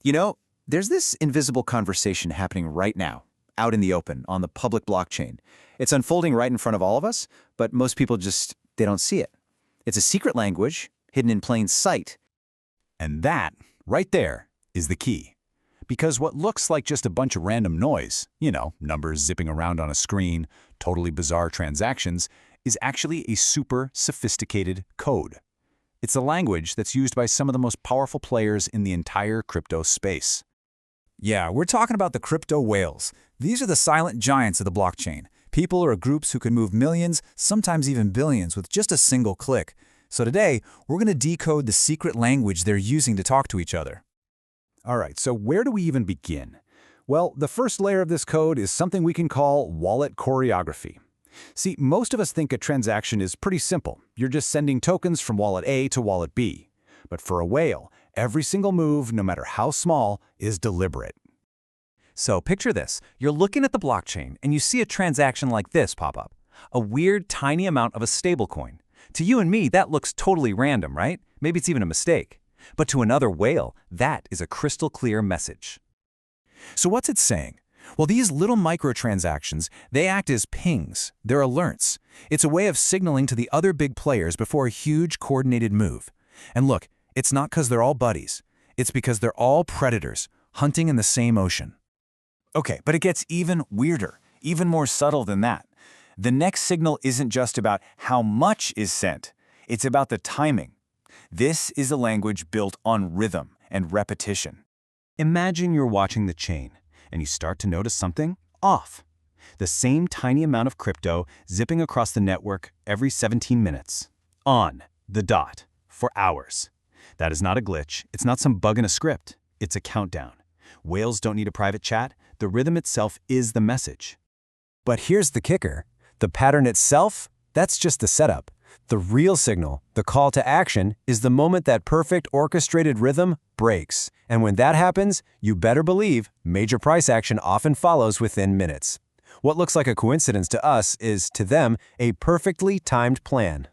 You know, there's this invisible conversation happening right now, out in the open, on the public blockchain. It's unfolding right in front of all of us, but most people they don't see it. It's a secret language, hidden in plain sight. And that, right there, is the key. Because what looks like just a bunch of random noise, numbers zipping around on a screen, totally bizarre transactions, is actually a super sophisticated code. It's a language that's used by some of the most powerful players in the entire crypto space. Yeah, we're talking about the crypto whales. These are the silent giants of the blockchain. People or groups who can move millions, sometimes even billions, with just a single click. So today, we're going to decode the secret language they're using to talk to each other. All right, so where do we even begin? Well, the first layer of this code is something we can call wallet choreography. See, most of us think a transaction is pretty simple. You're just sending tokens from wallet A to wallet B. But for a whale, every single move, no matter how small, is deliberate. So picture this. You're looking at the blockchain and you see a transaction like this pop up. A weird, tiny amount of a stablecoin. To you and me, that looks totally random, right? Maybe it's even a mistake. But to another whale, that is a crystal clear message. So what's it saying? Well, these little microtransactions, they act as pings. They're alerts. It's a way of signaling to the other big players before a huge coordinated move. And look, it's not because they're all buddies. It's because they're all predators, hunting in the same ocean. Okay, but it gets even weirder, even more subtle than that. The next signal isn't just about how much is sent. It's about the timing. This is a language built on rhythm and repetition. Imagine you're watching the chain and you start to notice something off. The same tiny amount of crypto zipping across the network every 17 minutes. On the dot for hours. That is not a glitch. It's not some bug in a script. It's a countdown. Whales don't need a private chat. The rhythm itself is the message. But here's the kicker. The pattern itself, that's just the setup. The real signal, the call to action, is the moment that perfect orchestrated rhythm breaks. And when that happens, you better believe major price action often follows within minutes. What looks like a coincidence to us is, to them, a perfectly timed plan.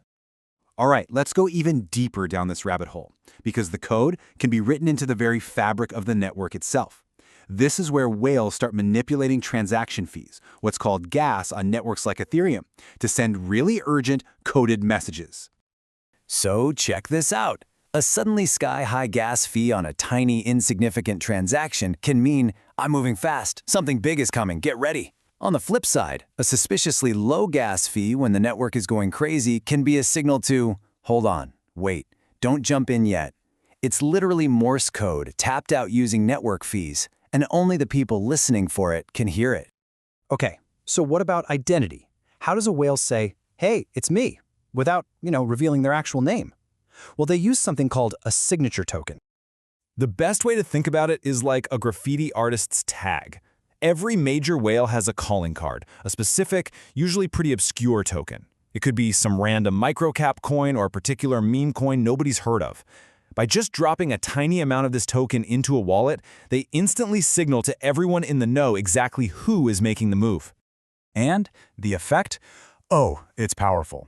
All right, let's go even deeper down this rabbit hole, because the code can be written into the very fabric of the network itself. This is where whales start manipulating transaction fees, what's called gas on networks like Ethereum, to send really urgent coded messages. So check this out. A suddenly sky-high gas fee on a tiny, insignificant transaction can mean, I'm moving fast, something big is coming, get ready. On the flip side, a suspiciously low gas fee when the network is going crazy can be a signal to, hold on, wait, don't jump in yet. It's literally Morse code tapped out using network fees, and only the people listening for it can hear it. Okay, so what about identity? How does a whale say, hey, it's me, without, revealing their actual name? Well, they use something called a signature token. The best way to think about it is like a graffiti artist's tag. Every major whale has a calling card, a specific, usually pretty obscure token. It could be some random microcap coin or a particular meme coin nobody's heard of. By just dropping a tiny amount of this token into a wallet, they instantly signal to everyone in the know exactly who is making the move. And the effect? Oh, it's powerful.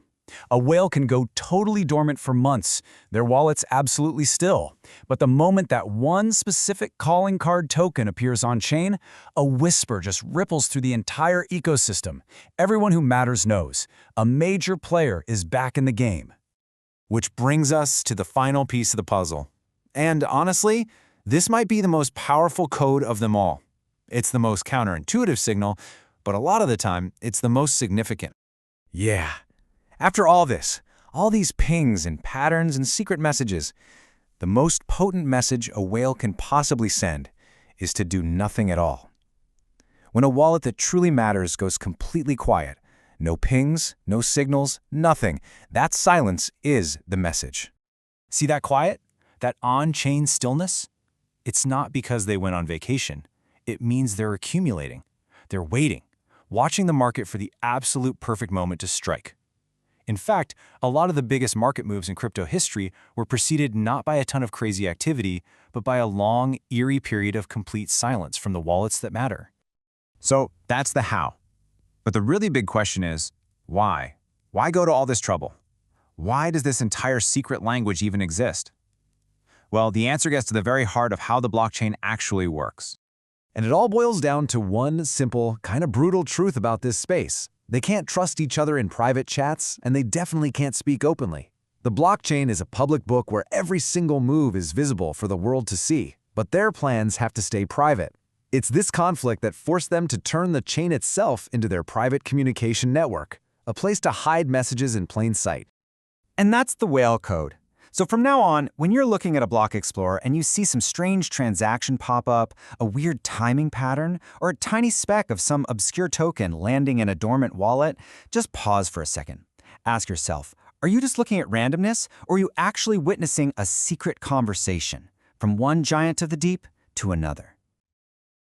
A whale can go totally dormant for months, their wallet's absolutely still. But the moment that one specific calling card token appears on-chain, a whisper just ripples through the entire ecosystem. Everyone who matters knows. A major player is back in the game. Which brings us to the final piece of the puzzle. And honestly, this might be the most powerful code of them all. It's the most counterintuitive signal, but a lot of the time, it's the most significant. Yeah. After all this, all these pings and patterns and secret messages, the most potent message a whale can possibly send is to do nothing at all. When a wallet that truly matters goes completely quiet, no pings, no signals, nothing, that silence is the message. See that quiet? That on-chain stillness? It's not because they went on vacation. It means they're accumulating. They're waiting, watching the market for the absolute perfect moment to strike. In fact, a lot of the biggest market moves in crypto history were preceded not by a ton of crazy activity, but by a long, eerie period of complete silence from the wallets that matter. So that's the how. But the really big question is, why? Why go to all this trouble? Why does this entire secret language even exist? Well, the answer gets to the very heart of how the blockchain actually works. And it all boils down to one simple, kind of brutal truth about this space. They can't trust each other in private chats, and they definitely can't speak openly. The blockchain is a public book where every single move is visible for the world to see, but their plans have to stay private. It's this conflict that forced them to turn the chain itself into their private communication network, a place to hide messages in plain sight. And that's the whale code. So from now on, when you're looking at a block explorer and you see some strange transaction pop up, a weird timing pattern, or a tiny speck of some obscure token landing in a dormant wallet, just pause for a second. Ask yourself, are you just looking at randomness, or are you actually witnessing a secret conversation from one giant of the deep to another?